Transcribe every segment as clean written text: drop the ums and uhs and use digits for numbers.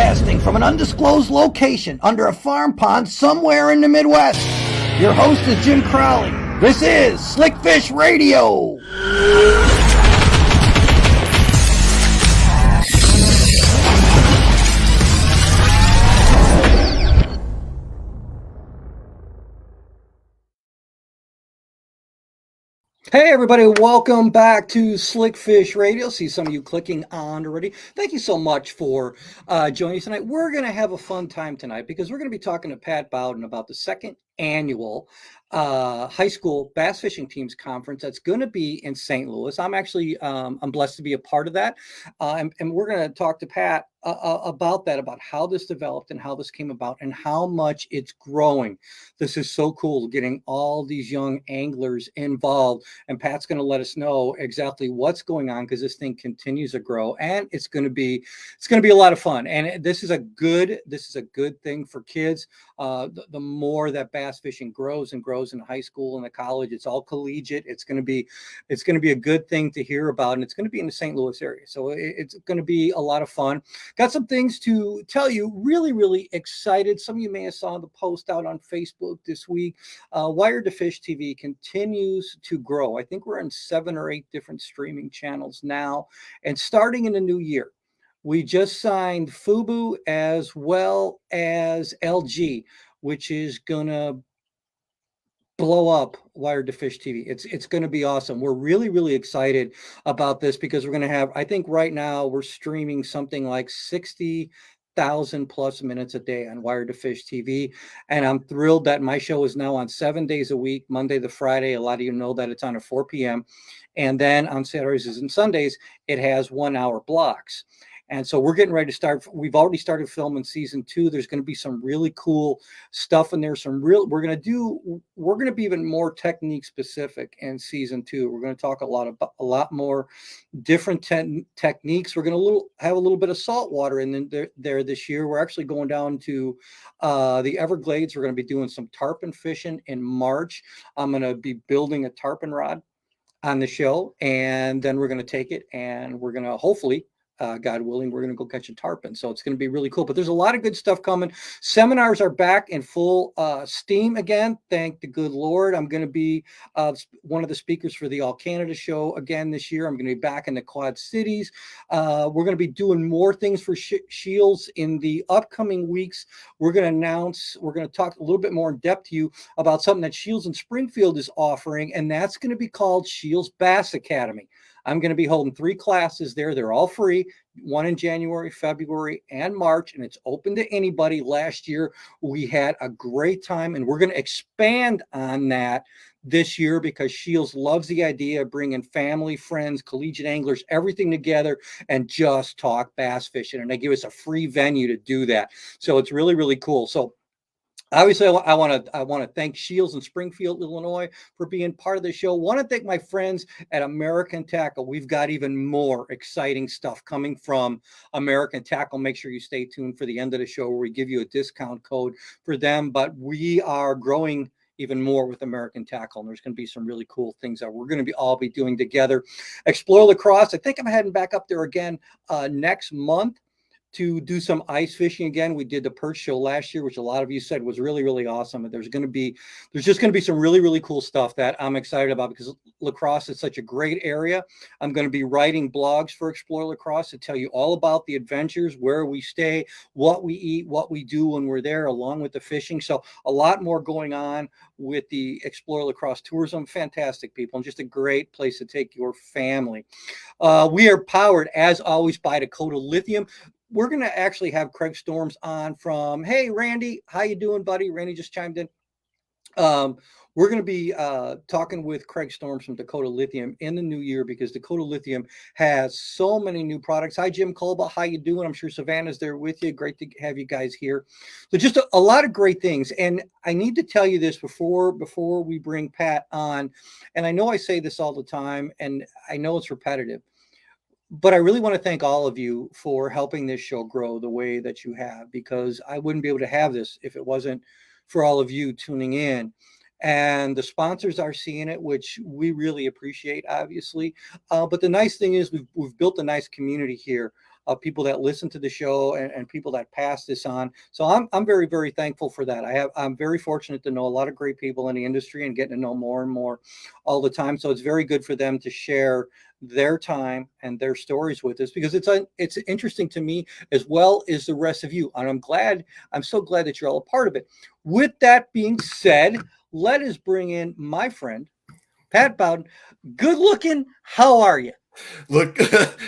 Broadcasting from an undisclosed location under a farm pond somewhere in the Midwest. Your host is Jim Crowley. This is Slickfish Radio. Hey everybody, welcome back to Slickfish Radio. See some of you clicking on already. Thank you so much for joining us tonight. We're going to have a fun time tonight because we're going to be talking to Pat Bowden about the second annual high school bass fishing teams conference that's going to be in St. Louis. I'm actually I'm blessed to be a part of that, and we're going to talk to Pat about that, about how this developed and how this came about and how much it's growing. This is so cool, getting all these young anglers involved, and Pat's going to let us know exactly what's going on because this thing continues to grow, and it's going to be a lot of fun. And this is a good thing for kids. The more that bass fishing grows and grows in high school and the college, it's all collegiate. It's going to be a good thing to hear about, and it's going to be in the St. Louis area. So it's going to be a lot of fun. Got some things to tell you. Really, really excited. Some of you may have saw the post out on Facebook this week. Wired to Fish TV continues to grow. I think we're on 7 or 8 different streaming channels now, and starting in the new year. We just signed Fubu as well as LG, which is gonna blow up Wired to Fish TV. It's going to be awesome. We're really, really excited about this because we're going to have, I think right now we're streaming something like 60,000 plus minutes a day on Wired to Fish TV. And I'm thrilled that my show is now on 7 days a week, Monday to Friday. A lot of you know that it's on at 4 p.m. And then on Saturdays and Sundays, it has 1 hour blocks. And so we're getting ready to start. We've already started filming season 2. There's going to be some really cool stuff in there. We're going to be even more technique specific in season 2. We're going to talk a lot more different techniques. We're going to have a little bit of saltwater in there this year. We're actually going down to the Everglades. We're going to be doing some tarpon fishing in March. I'm going to be building a tarpon rod on the show, and then we're going to take it and we're going to hopefully, God willing, we're going to go catch a tarpon. So it's going to be really cool. But there's a lot of good stuff coming. Seminars are back in full steam again. Thank the good Lord. I'm going to be one of the speakers for the All Canada show again this year. I'm going to be back in the Quad Cities. We're going to be doing more things for Shields in the upcoming weeks. We're going to talk a little bit more in depth to you about something that Shields in Springfield is offering, and that's going to be called Shields Bass Academy. I'm going to be holding 3 classes there. They're all free, one in January, February, and March, and it's open to anybody. Last year, we had a great time, and we're going to expand on that this year because Shields loves the idea of bringing family, friends, collegiate anglers, everything together and just talk bass fishing, and they give us a free venue to do that. So it's really, really cool. So obviously, I want to thank Shields in Springfield, Illinois, for being part of the show. Want to thank my friends at American Tackle. We've got even more exciting stuff coming from American Tackle. Make sure you stay tuned for the end of the show where we give you a discount code for them. But we are growing even more with American Tackle, and there's going to be some really cool things that we're going to all be doing together. Explore Lacrosse. I think I'm heading back up there again next month to do some ice fishing again. We did the perch show last year, which a lot of you said was really, really awesome. And there's just going to be some really, really cool stuff that I'm excited about because Lacrosse is such a great area. I'm going to be writing blogs for Explore Lacrosse to tell you all about the adventures, where we stay, what we eat, what we do when we're there, along with the fishing. So a lot more going on with the Explore Lacrosse tourism. Fantastic people, and just a great place to take your family. We are powered, as always, by Dakota Lithium. We're going to actually have Craig Storms on from, hey, Randy, how you doing, buddy? Randy just chimed in. We're going to be talking with Craig Storms from Dakota Lithium in the new year because Dakota Lithium has so many new products. Hi, Jim Colba. How you doing? I'm sure Savannah's there with you. Great to have you guys here. So just a lot of great things. And I need to tell you this before we bring Pat on. And I know I say this all the time, and I know it's repetitive, but I really want to thank all of you for helping this show grow the way that you have, because I wouldn't be able to have this if it wasn't for all of you tuning in. And the sponsors are seeing it, which we really appreciate, obviously. But the nice thing is we've built a nice community here people that listen to the show and people that pass this on. So I'm very, very thankful for that. I'm very fortunate to know a lot of great people in the industry and getting to know more and more all the time. So it's very good for them to share their time and their stories with us, because it's interesting to me as well as the rest of you. And I'm so glad that you're all a part of it. With that being said, let us bring in my friend, Pat Bowden. Good looking. How are you? Look,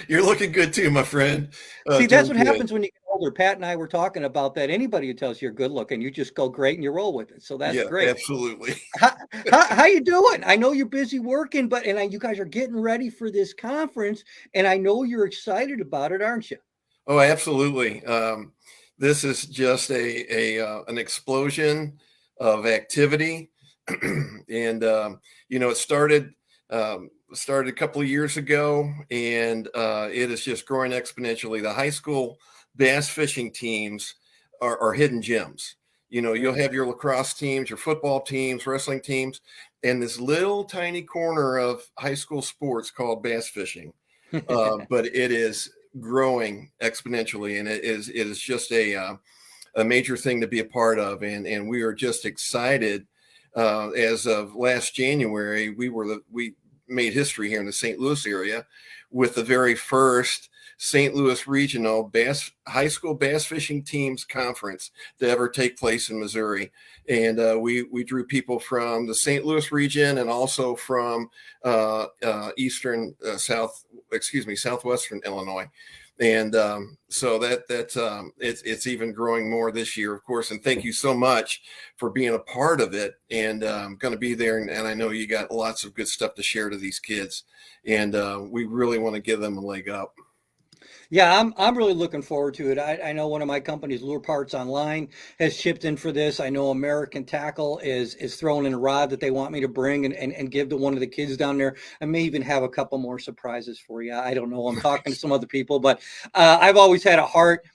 you're looking good too, my friend. See, that's Doing what good. happens when you get older. Pat and I were talking about that. Anybody who tells you you're good looking, you just go great and you roll with it. So that's Yeah, great. absolutely. How you doing? I know you're busy working, but you guys are getting ready for this conference, and I know you're excited about it, aren't you? Oh, absolutely. This is just a an explosion of activity, and it started a couple of years ago, and it is just growing exponentially. The high school bass fishing teams are hidden gems. You'll have your lacrosse teams, your football teams, wrestling teams, and this little tiny corner of high school sports called bass fishing. But it is growing exponentially, and it is just a major thing to be a part of, and we are just excited. As of last January, we made history here in the St. Louis area with the very first St. Louis Regional High School Bass Fishing Teams Conference to ever take place in Missouri. And we drew people from the St. Louis region and also from southwestern Illinois. And so it's even growing more this year, of course. And thank you so much for being a part of it. And I'm going to be there. And I know you got lots of good stuff to share to these kids. And we really want to give them a leg up. Yeah, I'm really looking forward to it. I know one of my companies, Lure Parts Online, has chipped in for this. I know American Tackle is throwing in a rod that they want me to bring and give to one of the kids down there. I may even have a couple more surprises for you. I don't know. I'm talking to some other people, but I've always had a heart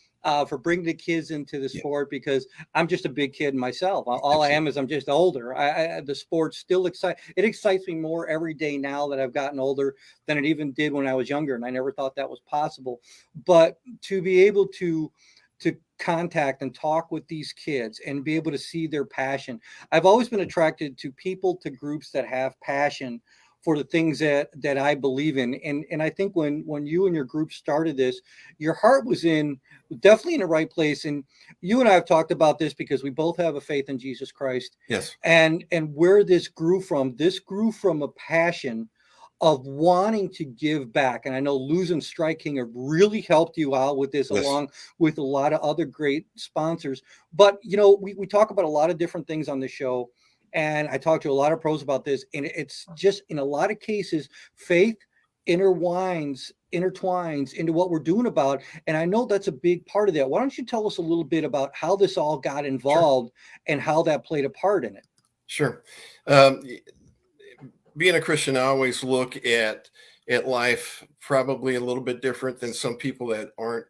for bringing the kids into the Yeah, sport, because I'm just a big kid myself. All I am absolutely. is I'm just older. The sport still excites me more every day now that I've gotten older than it even did when I was younger, and I never thought that was possible. But to be able to contact and talk with these kids and be able to see their passion. I've always been attracted to people, to groups that have passion for the things that I believe in. And I think when you and your group started this, your heart was definitely in the right place. And you and I have talked about this because we both have a faith in Jesus Christ. Yes. And where this grew from a passion of wanting to give back. And I know Lose and Strike King have really helped you out with this, Yes. along with a lot of other great sponsors. But, we talk about a lot of different things on the show. And I talk to a lot of pros about this. And it's just, in a lot of cases, faith intertwines into what we're doing about. And I know that's a big part of that. Why don't you tell us a little bit about how this all got Sure. involved and how that played a part in it? Sure. Being a Christian, I always look at life probably a little bit different than some people that aren't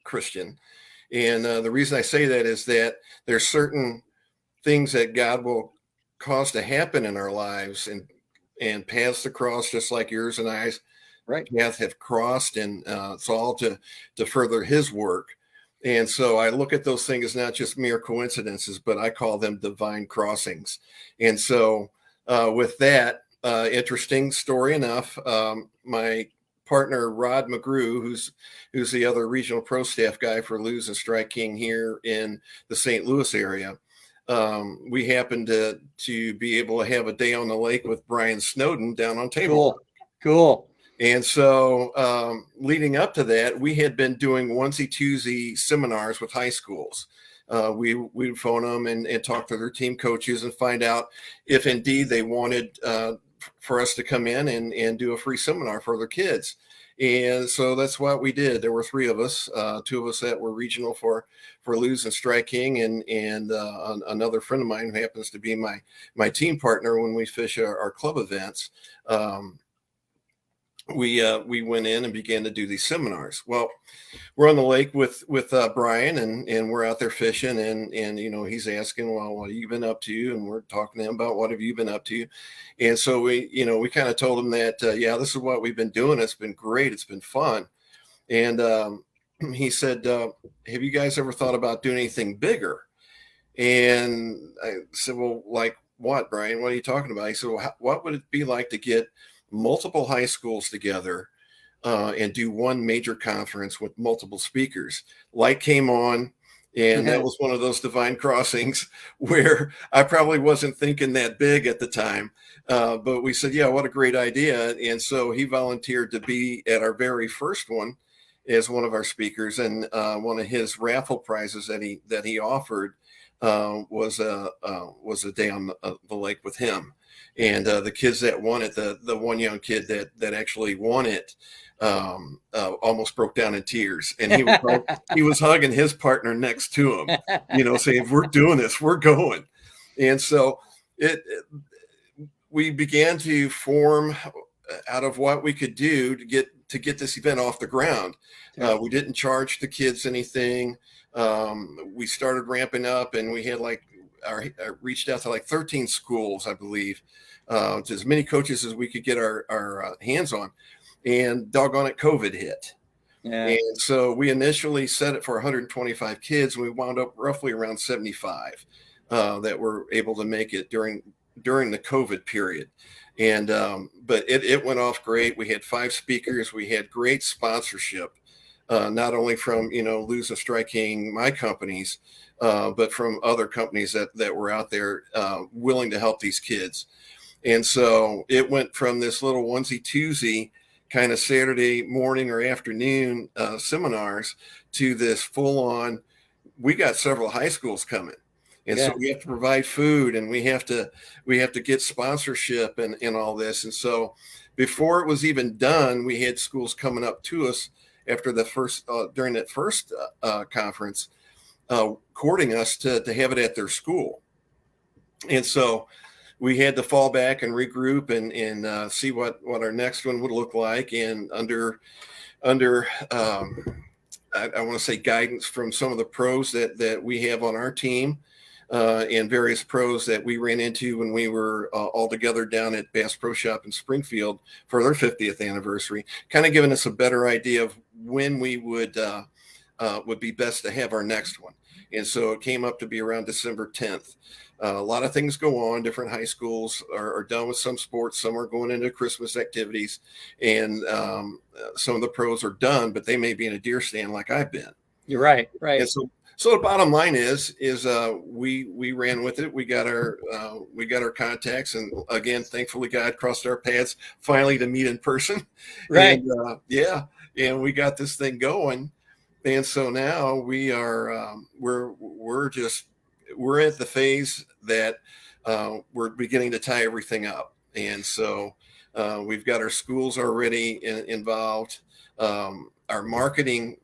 Christian. And the reason I say that is that there's certain things that God will cause to happen in our lives, and paths to cross, just like yours and I's Right. path have crossed, and it's all to further His work. And so I look at those things as not just mere coincidences, but I call them divine crossings. And so with that, interesting story enough, my partner Rod McGrew, who's the other regional pro staff guy for Lose and Strike King here in the St. Louis area. We happened to be able to have a day on the lake with Brian Snowden down on Table Cool. Cool. and so, leading up to that, we had been doing onesie twosie seminars with high schools. We'd phone them and talk to their team coaches and find out if indeed they wanted for us to come in and do a free seminar for their kids. And so that's what we did. There were three of us, two of us that were regional for Lose and Strike King, and another friend of mine who happens to be my team partner when we fish our club events. We went in and began to do these seminars. Well, we're on the lake with Brian, and we're out there fishing, and he's asking, well, what have you been up to? And we're talking to him about what have you been up to? And so we kind of told him that yeah, this is what we've been doing. It's been great. It's been fun. And he said, have you guys ever thought about doing anything bigger? And I said, well, like what, Brian? What are you talking about? He said, well, what would it be like to get multiple high schools together and do one major conference with multiple speakers? Light came on, and that was one of those divine crossings where I probably wasn't thinking that big at the time. But we said, yeah, what a great idea. And so he volunteered to be at our very first one as one of our speakers. And one of his raffle prizes that he offered was a day on the lake with him. And the kids that won it, the one young kid that actually won it, almost broke down in tears, and he was hugging his partner next to him, saying, "If we're doing this, we're going." And so we began to form out of what we could do to get this event off the ground. We didn't charge the kids anything. We started ramping up, and we had reached out to 13 schools, I believe, to as many coaches as we could get our hands on. And doggone it, COVID hit. Yeah. And so we initially set it for 125 kids, and we wound up roughly around 75 that were able to make it during the COVID period. And but it went off great. We had 5 speakers. We had great sponsorship, not only from Lose and Striking, my companies, but from other companies that were out there willing to help these kids. And so it went from this little onesie twosie kind of Saturday morning or afternoon seminars to this full on. We got several high schools coming, and so we have to provide food, and we have to get sponsorship and all this. And so before it was even done, we had schools coming up to us after the first during that first conference, courting us to have it at their school. And so we had to fall back and regroup and see what our next one would look like. And under I want to say guidance from some of the pros that we have on our team, and various pros that we ran into when we were all together down at Bass Pro Shop in Springfield for their 50th anniversary, kind of giving us a better idea of when we would be best to have our next one. And so it came up to be around December 10th. A lot of things go on. Different high schools are done with some sports. Some are going into Christmas activities, and some of the pros are done, but they may be in a deer stand like I've been. You're right. Right. And so the bottom line is we ran with it. We got our contacts, and again, thankfully, God crossed our paths finally to meet in person. Right. And, and we got this thing going. And so now we are we're at the phase that we're beginning to tie everything up. And so we've got our schools already involved. Our marketing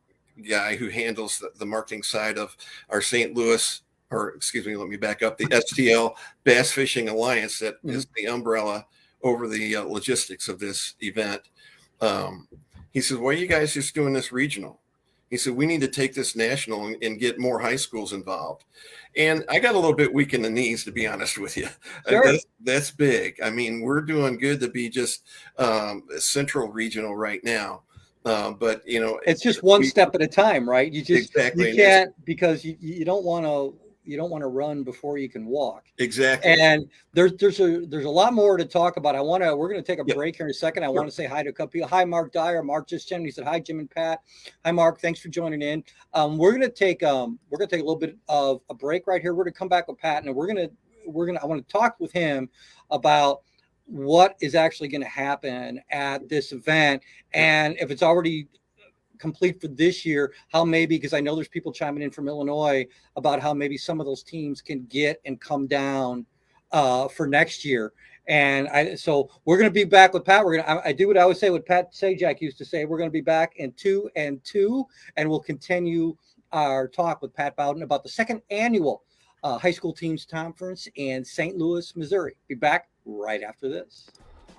guy who handles the marketing side of our St. Louis, or excuse me, let me back up, the STL Bass Fishing Alliance, that is the umbrella over the logistics of this event. He says, why are you guys just doing this regional? He said, we need to take this national and get more high schools involved. And I got a little bit weak in the knees, to be honest with you. Sure. That's big. I mean, we're doing good to be just central regional right now. But, it's just one step at a time, right? You can't, because you don't want to run before you can walk. Exactly. And there's a lot more to talk about. We're going to take a break here in a second. I want to say hi to a couple people. Hi, Mark Dyer. Mark just joined. He said, hi, Jim and Pat. Hi, Mark. Thanks for joining in. We're going to take a little bit of a break right here. We're going to come back with Pat, and I want to talk with him about what is actually going to happen at this event, and if it's already complete for this year, how maybe, because I know there's people chiming in from Illinois about how maybe some of those teams can get and come down for next year. And so we're going to be back with Pat. I do what I always say, what Pat Sajak used to say. We're going to be back in 2 and 2, and we'll continue our talk with Pat Bowden about the second annual high school teams conference in St. Louis, Missouri. Be back right after this.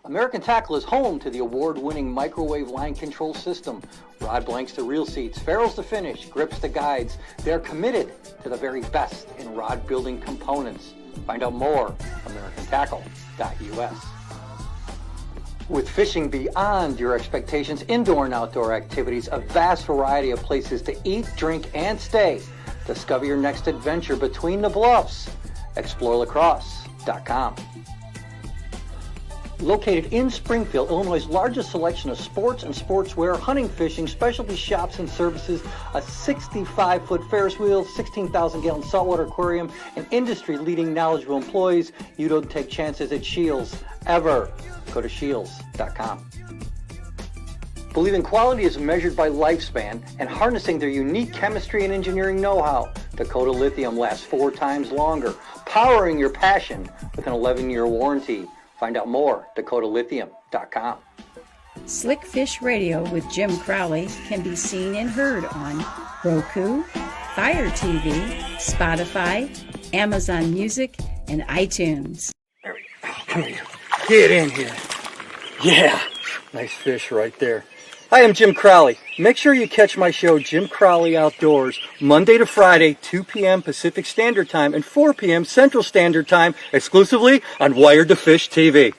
American Tackle is home to the award-winning microwave line control system. Rod blanks to reel seats, ferrules to finish, grips to guides. They're committed to the very best in rod building components. Find out more, americantackle.us. With fishing beyond your expectations, indoor and outdoor activities, a vast variety of places to eat, drink, and stay. Discover your next adventure between the bluffs. ExploreLaCrosse.com. Located in Springfield, Illinois' largest selection of sports and sportswear, hunting, fishing, specialty shops and services, a 65-foot Ferris wheel, 16,000-gallon saltwater aquarium, and industry-leading knowledgeable employees. You don't take chances at Shields, ever. Go to Shields.com. Believing quality is measured by lifespan and harnessing their unique chemistry and engineering know-how. Dakota Lithium lasts 4 times longer, powering your passion with an 11-year warranty. Find out more, DakotaLithium.com. Slick Fish Radio with Jim Crowley can be seen and heard on Roku, Fire TV, Spotify, Amazon Music, and iTunes. There we go. Come here. Get in here. Yeah. Nice fish right there. Hi, I'm Jim Crowley. Make sure you catch my show, Jim Crowley Outdoors, Monday to Friday, 2 p.m. Pacific Standard Time and 4 p.m. Central Standard Time, exclusively on Wired to Fish TV.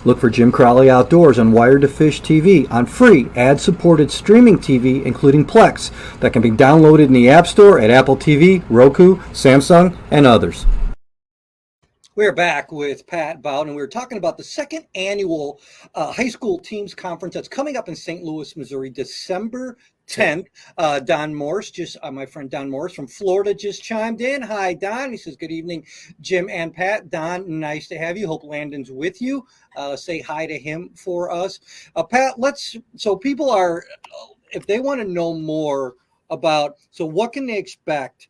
Look for Jim Crowley Outdoors on Wired to Fish TV on free, ad-supported streaming TV, including Plex, that can be downloaded in the App Store at Apple TV, Roku, Samsung, and others. We're back with Pat Bowden. We're talking about the second annual high school teams conference that's coming up in St. Louis, Missouri, December 10th. Don Morse, my friend Don Morse from Florida just chimed in. Hi, Don. He says, good evening, Jim and Pat. Don, nice to have you. Hope Landon's with you. Say hi to him for us. Pat, so people are, if they want to know more about, so what can they expect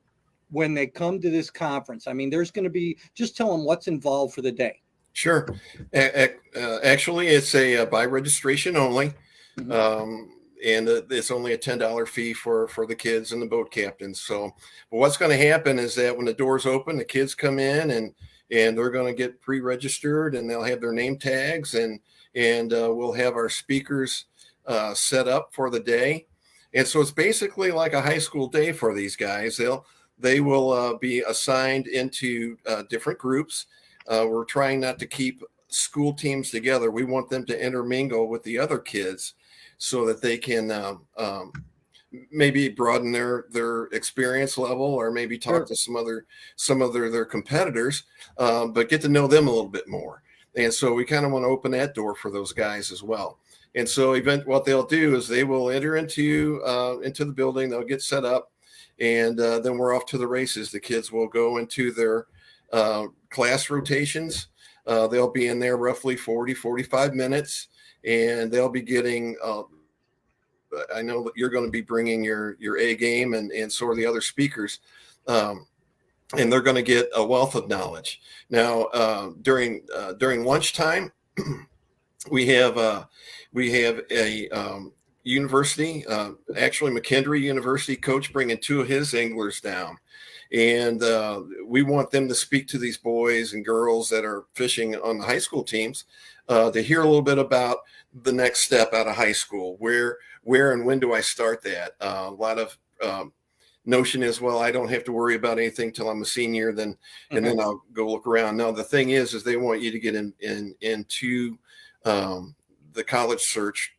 when they come to this conference? I mean, there's going to be, just tell them what's involved for the day. Sure. Actually, it's a by registration only. Mm-hmm. And it's only a $10 fee for the kids and the boat captains. So but what's going to happen is that when the doors open, the kids come in and they're going to get pre-registered and they'll have their name tags and we'll have our speakers set up for the day. And so it's basically like a high school day for these guys. They will be assigned into different groups. We're trying not to keep school teams together. We want them to intermingle with the other kids so that they can maybe broaden their experience level or maybe talk to some of their competitors, but get to know them a little bit more. And so we kind of want to open that door for those guys as well. And so what they'll do is they will enter into the building. They'll get set up. And then we're off to the races. The kids will go into their class rotations. They'll be in there roughly 45 minutes, and they'll be getting, I know that you're going to be bringing your A game and so are the other speakers, and they're going to get a wealth of knowledge. Now, during lunchtime, we have a university, actually McKendree University coach bringing 2 of his anglers down. And we want them to speak to these boys and girls that are fishing on the high school teams to hear a little bit about the next step out of high school. Where and when do I start that? A lot of notion is, well, I don't have to worry about anything till I'm a senior, and then I'll go look around. No, the thing is they want you to get into the college search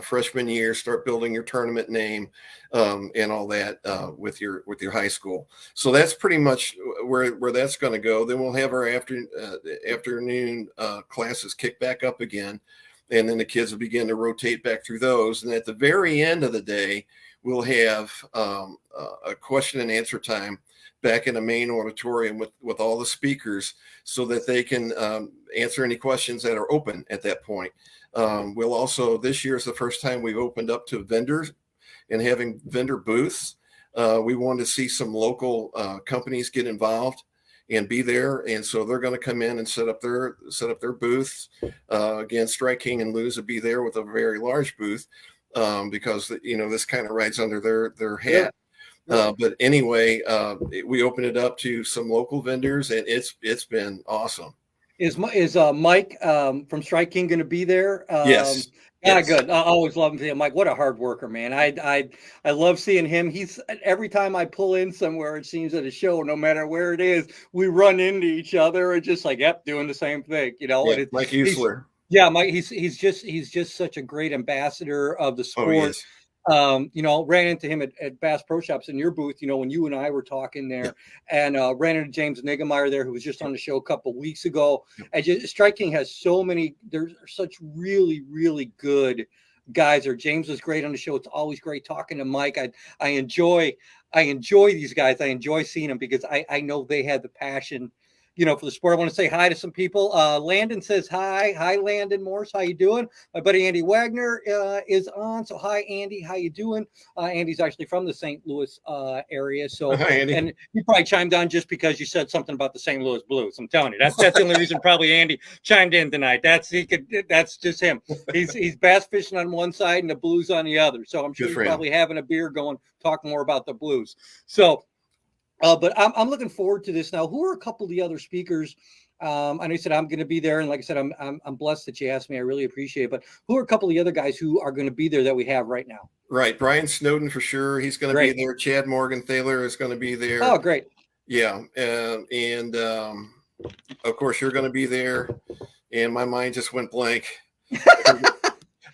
freshman year, start building your tournament name and all that with your high school. So that's pretty much where that's going to go. Then we'll have our afternoon classes kick back up again, and then the kids will begin to rotate back through those. And at the very end of the day, we'll have a question and answer time back in the main auditorium with all the speakers so that they can answer any questions that are open at that point. We'll also, this year is the first time we've opened up to vendors and having vendor booths. We want to see some local companies get involved and be there. And so they're going to come in and set up their booths. Again, Strike King and Lose will be there with a very large booth because, this kind of rides under their hat. But anyway, we opened it up to some local vendors and it's been awesome. Is Mike from Strike King going to be there? Yes. Yeah, good. I always love him. Mike, what a hard worker, man. I love seeing him. He's every time I pull in somewhere, it seems at a show, no matter where it is, we run into each other and just like, yep, doing the same thing. Yeah, Mike Usler. Yeah, Mike, he's just such a great ambassador of the Oh, he sport. is. Ran into him at Bass Pro Shops in your booth, when you and I were talking Yeah. there, and ran into James Niggemeyer there, who was just on the show a couple weeks ago. Yep. And just Strike King has so many, there's such really, really good guys there. James was great on the show. It's always great talking to Mike. I enjoy these guys. I enjoy seeing them because I know they had the passion, for the sport. I want to say hi to some people. Landon says hi. Hi, Landon Morse. How you doing? My buddy Andy Wagner is on. So hi, Andy. How you doing? Andy's actually from the St. Louis area. So, Hi, Andy. and you probably chimed on just because you said something about the St. Louis Blues. I'm telling you, that's the only reason probably Andy chimed in tonight. That's just him. He's bass fishing on one side and the Blues on the other. So I'm sure he's probably having a beer going, talk more about the Blues. So, but I'm looking forward to this now. Who are a couple of the other speakers? I know you said I'm going to be there, and like I said, I'm blessed that you asked me. I really appreciate it. But who are a couple of the other guys who are going to be there that we have right now? Right, Brian Snowden for sure. He's going to be there. Chad Morgan-Thaler is going to be there. Oh, great. Yeah, and of course you're going to be there. And my mind just went blank. I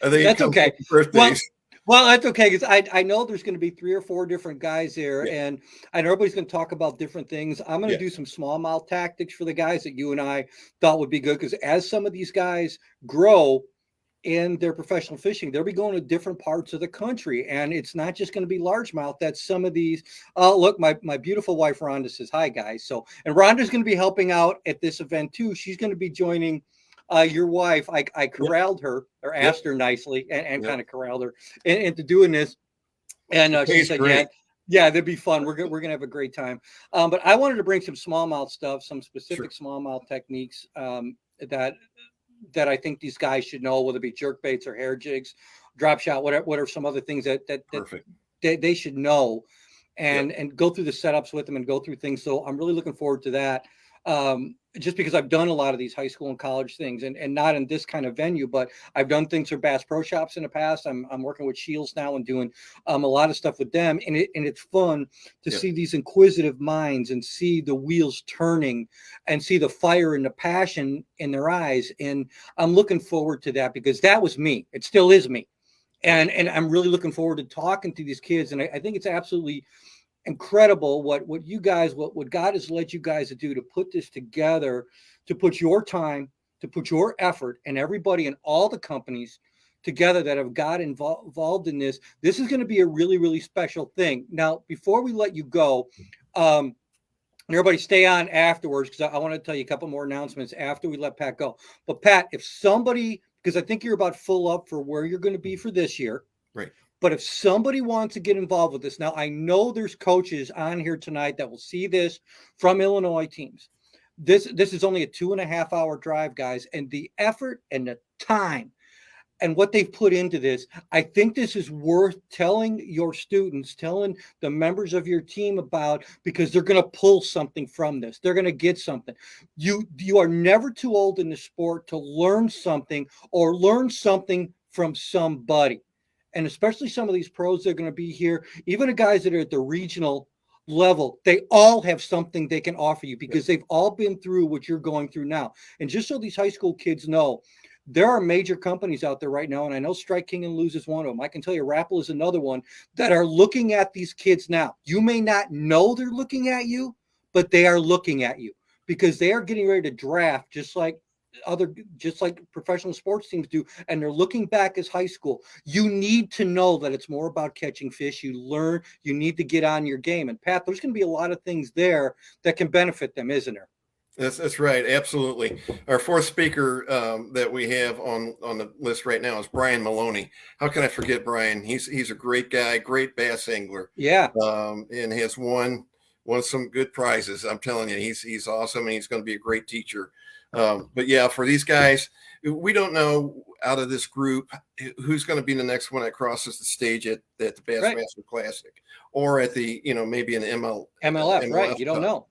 think that's okay. Birthdays. Well, that's okay because I know there's going to be 3 or 4 different guys there, and I know everybody's going to talk about different things. I'm going to do some smallmouth tactics for the guys that you and I thought would be good because as some of these guys grow in their professional fishing, they'll be going to different parts of the country, and it's not just going to be largemouth. That's some of these. Look, my beautiful wife Rhonda says hi, guys. So, and Rhonda's going to be helping out at this event too. She's going to be joining. Your wife, I corralled her or asked her nicely and kind of corralled her into doing this. And she said, yeah, that'd be fun. We're going to have a great time. But I wanted to bring some smallmouth stuff, some specific smallmouth techniques that I think these guys should know, whether it be jerk baits or hair jigs, drop shot, what are some other things that they should know and go through the setups with them and go through things. So I'm really looking forward to that. Just because I've done a lot of these high school and college things and not in this kind of venue, but I've done things for Bass Pro Shops in the past. I'm working with Shields now and doing a lot of stuff with them. And it's fun to see these inquisitive minds and see the wheels turning and see the fire and the passion in their eyes. And I'm looking forward to that because that was me. It still is me. And I'm really looking forward to talking to these kids. And I think it's absolutely incredible what you guys, what God has led you guys to do to put this together, to put your time, to put your effort and everybody and all the companies together that have got involved in this. This is going to be a really, really special thing. Now, before we let you go, everybody stay on afterwards because I want to tell you a couple more announcements after we let Pat go. But Pat, if somebody, because I think you're about full up for where you're going to be for this year. Right. But if somebody wants to get involved with this, now I know there's coaches on here tonight that will see this from Illinois teams. This is only a 2.5 hour drive, guys, and the effort and the time and what they've put into this, I think this is worth telling your students, telling the members of your team about, because they're going to pull something from this. They're going to get something. You are never too old in the sport to learn something or learn something from somebody. And especially some of these pros that are going to be here, even the guys that are at the regional level, they all have something they can offer you because they've all been through what you're going through now. And just so these high school kids know, there are major companies out there right now, and I know Strike King and Lose is one of them. I can tell you Rapple is another one that are looking at these kids now. You may not know they're looking at you, but they are looking at you because they are getting ready to draft just like professional sports teams do, and they're looking back as high school. You need to know that it's more about catching fish. You need to get on your game. And Pat, there's going to be a lot of things there that can benefit them, isn't there? That's right. Absolutely. Our fourth speaker that we have on the list right now is Brian Maloney. How can I forget Brian? He's a great guy, great bass angler. Yeah. And has won some good prizes. I'm telling you, he's awesome, and he's going to be a great teacher. But yeah, for these guys, we don't know out of this group who's going to be the next one that crosses the stage at the Bassmaster Classic or at the, maybe an MLF, right? You don't know.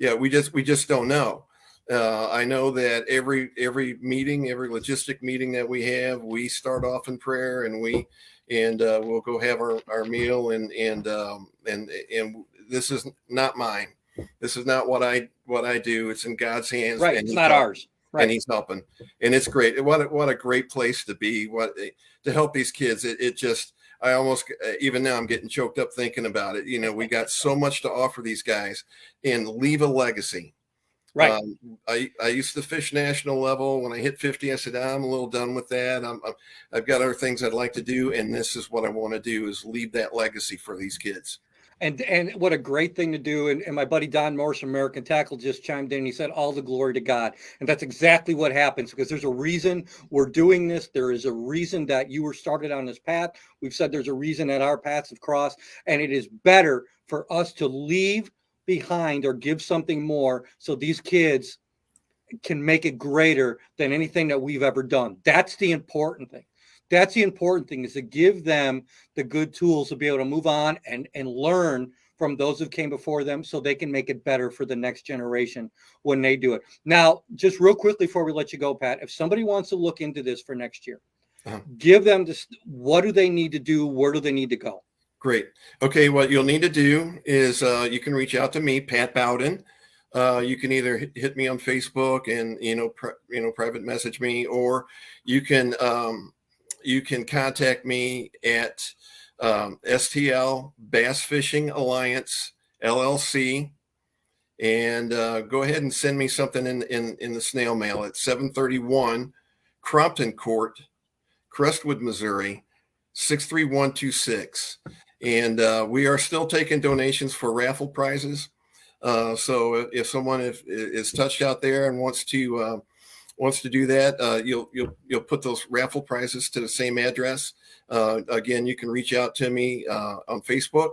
Yeah, we just don't know. I know that every meeting, every logistic meeting that we have, we start off in prayer and we'll go have our meal and this is not mine. This is not what I do. It's in God's hands. Right. It's not ours. and he's helping, and it's great. What a great place to be. To help these kids. It just, I almost, even now I'm getting choked up thinking about it. We got so much to offer these guys and leave a legacy. Right. I used to fish national level. When I hit 50, I said, I'm a little done with that. I've got other things I'd like to do. And this is what I want to do, is leave that legacy for these kids. And what a great thing to do. And my buddy Don Morris from American Tackle just chimed in. He said, all the glory to God. And that's exactly what happens, because there's a reason we're doing this. There is a reason that you were started on this path. We've said there's a reason that our paths have crossed. And it is better for us to leave behind or give something more so these kids can make it greater than anything that we've ever done. That's the important thing. That's the important thing, is to give them the good tools to be able to move on and learn from those who came before them, so they can make it better for the next generation when they do it. Now, just real quickly before we let you go, Pat, if somebody wants to look into this for next year, give them this, what do they need to do? Where do they need to go? Great. Okay. What you'll need to do is you can reach out to me, Pat Bowden. You can either hit me on Facebook and, private message me, or you can contact me at STL Bass Fishing Alliance LLC, and go ahead and send me something in the snail mail at 731 Crompton Court, Crestwood, Missouri, 63126. And we are still taking donations for raffle prizes. So if someone is touched out there and wants to do that, you'll put those raffle prizes to the same address. Again, you can reach out to me on Facebook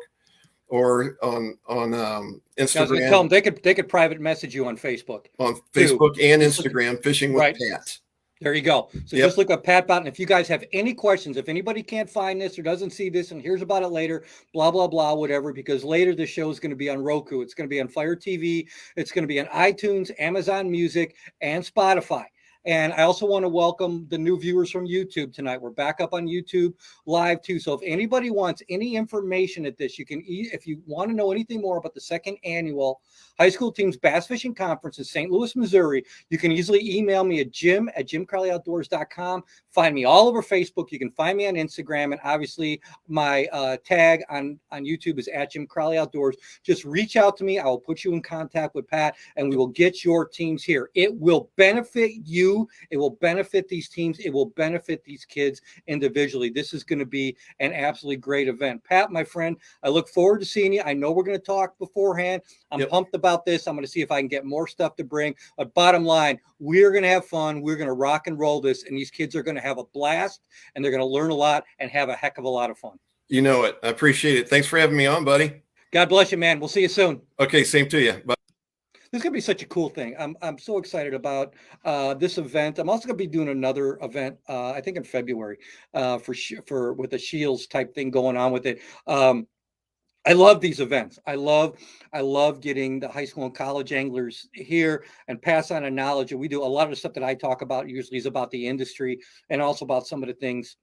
or on Instagram. I was gonna tell them they could private message you on Facebook. On Facebook and Instagram, Fishing with Pat. There you go. So just look up Pat Bowden. If you guys have any questions, if anybody can't find this or doesn't see this and hears about it later, blah, blah, blah, whatever, because later the show is going to be on Roku. It's going to be on Fire TV. It's going to be on iTunes, Amazon Music, and Spotify. And I also want to welcome the new viewers from YouTube tonight. We're back up on YouTube live too. So if anybody wants any information at this, if you want to know anything more about the second annual High School Teams Bass Fishing Conference in St. Louis, Missouri, you can easily email me at jim@jimcrowleyoutdoors.com. Find me all over Facebook. You can find me on Instagram. And obviously my tag on YouTube is @JimCrowleyOutdoors. Just reach out to me. I will put you in contact with Pat, and we will get your teams here. It will benefit you. It will benefit these teams. It will benefit these kids individually. This is going to be an absolutely great event. Pat, my friend, I look forward to seeing you. I know we're going to talk beforehand. I'm pumped about this. I'm going to see if I can get more stuff to bring. But bottom line, we're going to have fun. We're going to rock and roll this, and these kids are going to have a blast, and they're going to learn a lot and have a heck of a lot of fun. You know it. I appreciate it. Thanks for having me on, buddy. God bless you, man. We'll see you soon. Okay, same to you. Bye. This is going to be such a cool thing. I'm so excited about this event. I'm also going to be doing another event, I think in February, for with the Shields type thing going on with it. I love these events. I love getting the high school and college anglers here and pass on a knowledge. And we do a lot of the stuff that I talk about usually is about the industry and also about some of the things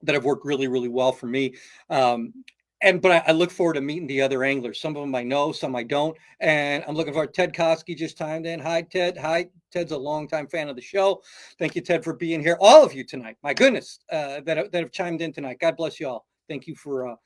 that have worked really, really well for me. But I look forward to meeting the other anglers. Some of them I know, some I don't. And I'm looking for Ted Koski just chimed in. Hi, Ted. Hi. Ted's a longtime fan of the show. Thank you, Ted, for being here. All of you tonight. My goodness, that have chimed in tonight. God bless you all. Thank you for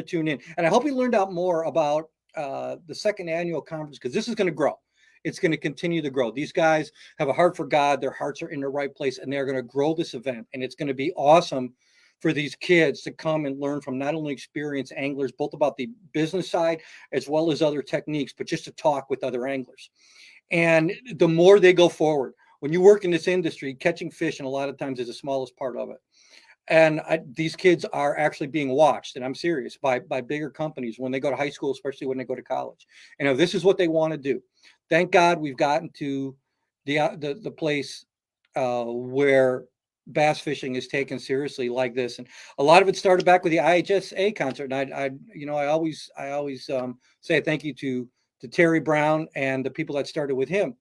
tuning in. And I hope you learned out more about the second annual conference, because this is going to grow. It's going to continue to grow. These guys have a heart for God. Their hearts are in the right place, and they're going to grow this event. And it's going to be awesome for these kids to come and learn from not only experienced anglers, both about the business side as well as other techniques, but just to talk with other anglers. And the more they go forward, when you work in this industry, catching fish, and a lot of times is the smallest part of it. And these kids are actually being watched, and I'm serious, by bigger companies when they go to high school, especially when they go to college. And if this is what they want to do, thank God we've gotten to the place where bass fishing is taken seriously like this. And a lot of it started back with the IHSA concert. And I always say thank you to Terry Brown and the people that started with him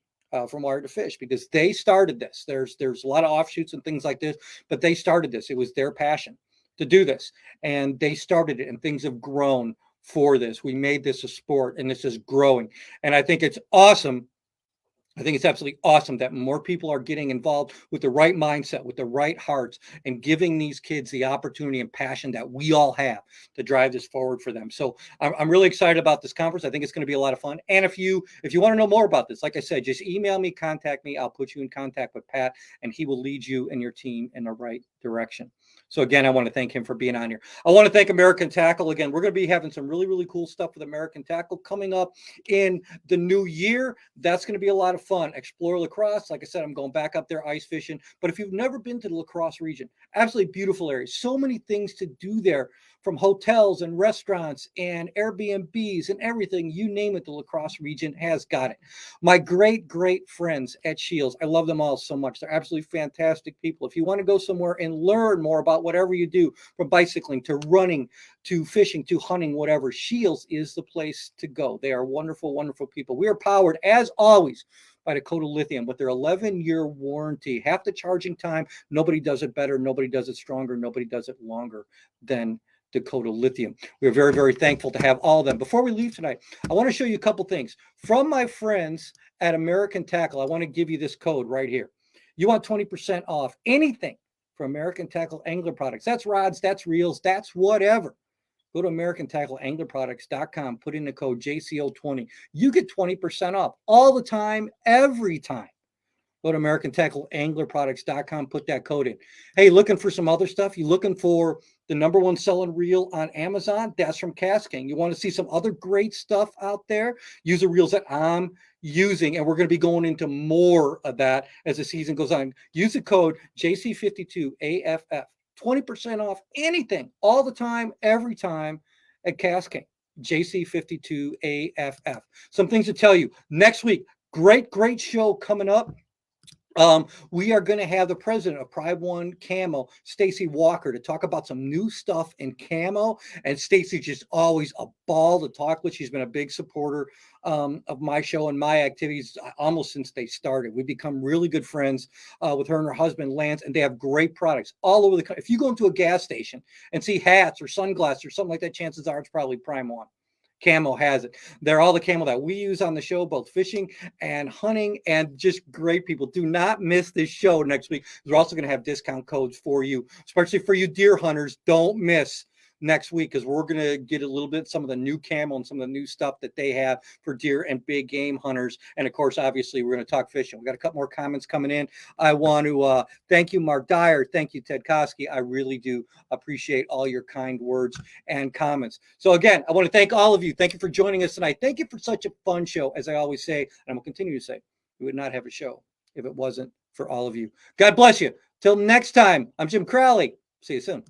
from Wire to Fish, because they started this. There's a lot of offshoots and things like this, but they started this. It was their passion to do this, and they started it, and things have grown for this. We made this a sport, and this is growing. And I think it's awesome I think it's absolutely awesome that more people are getting involved with the right mindset, with the right hearts, and giving these kids the opportunity and passion that we all have to drive this forward for them. So I'm really excited about this conference. I think it's going to be a lot of fun. And if you want to know more about this, like I said, just email me, contact me. I'll put you in contact with Pat, and he will lead you and your team in the right direction. So again, I want to thank him for being on here. I want to thank American Tackle. Again, we're going to be having some really, really cool stuff with American Tackle coming up in the new year. That's going to be a lot of fun. Explore La Crosse. Like I said, I'm going back up there ice fishing. But if you've never been to the La Crosse region, absolutely beautiful area. So many things to do there, from hotels and restaurants and Airbnbs and everything. You name it, the La Crosse region has got it. My great, great friends at Shields, I love them all so much. They're absolutely fantastic people. If you want to go somewhere and learn more about whatever you do, from bicycling to running to fishing to hunting, whatever, Shields is the place to go. They are wonderful, wonderful people. We are powered, as always, by Dakota Lithium with their 11-year warranty. Half the charging time, nobody does it better, nobody does it stronger, nobody does it longer than Dakota Lithium. We're very, very thankful to have all of them. Before we leave tonight, I want to show you a couple things. From my friends at American Tackle, I want to give you this code right here. You want 20% off anything for American Tackle Angler Products. That's rods, that's reels, that's whatever. Go to AmericanTackleAnglerProducts.com, put in the code JCO20. You get 20% off all the time, every time. Go to AmericanTackleAnglerProducts.com, put that code in. Hey, looking for some other stuff? You looking for the #1 selling reel on Amazon? That's from Casking. You want to see some other great stuff out there? Use the reels that I'm using, and we're going to be going into more of that as the season goes on. Use the code JC52AFF. 20% off anything, all the time, every time at Casking. JC52AFF. Some things to tell you. Next week, great show coming up. We are going to have the president of Pride One Camo, Stacy Walker, to talk about some new stuff in camo. And Stacy's just always a ball to talk with. She's been a big supporter of my show and my activities almost since they started. We've become really good friends with her and her husband, Lance, and they have great products all over the country. If you go into a gas station and see hats or sunglasses or something like that, chances are it's probably Prime One. Camo has it. They're all the camo that we use on the show, both fishing and hunting, and just great people. Do not miss this show next week. We're also going to have discount codes for you, especially for you deer hunters. Don't miss next week, because we're going to get a little bit some of the new camo and some of the new stuff that they have for deer and big game hunters. And of course, obviously, we're going to talk fishing. We got a couple more comments coming in. I want to thank you, Mark Dyer. Thank you, Ted Koski. I really do appreciate all your kind words and comments. So again, I want to thank all of you. Thank you for joining us tonight. Thank you for such a fun show. As I always say, and I will continue to say, we would not have a show if it wasn't for all of you. God bless you. Till next time, I'm Jim Crowley. See you soon.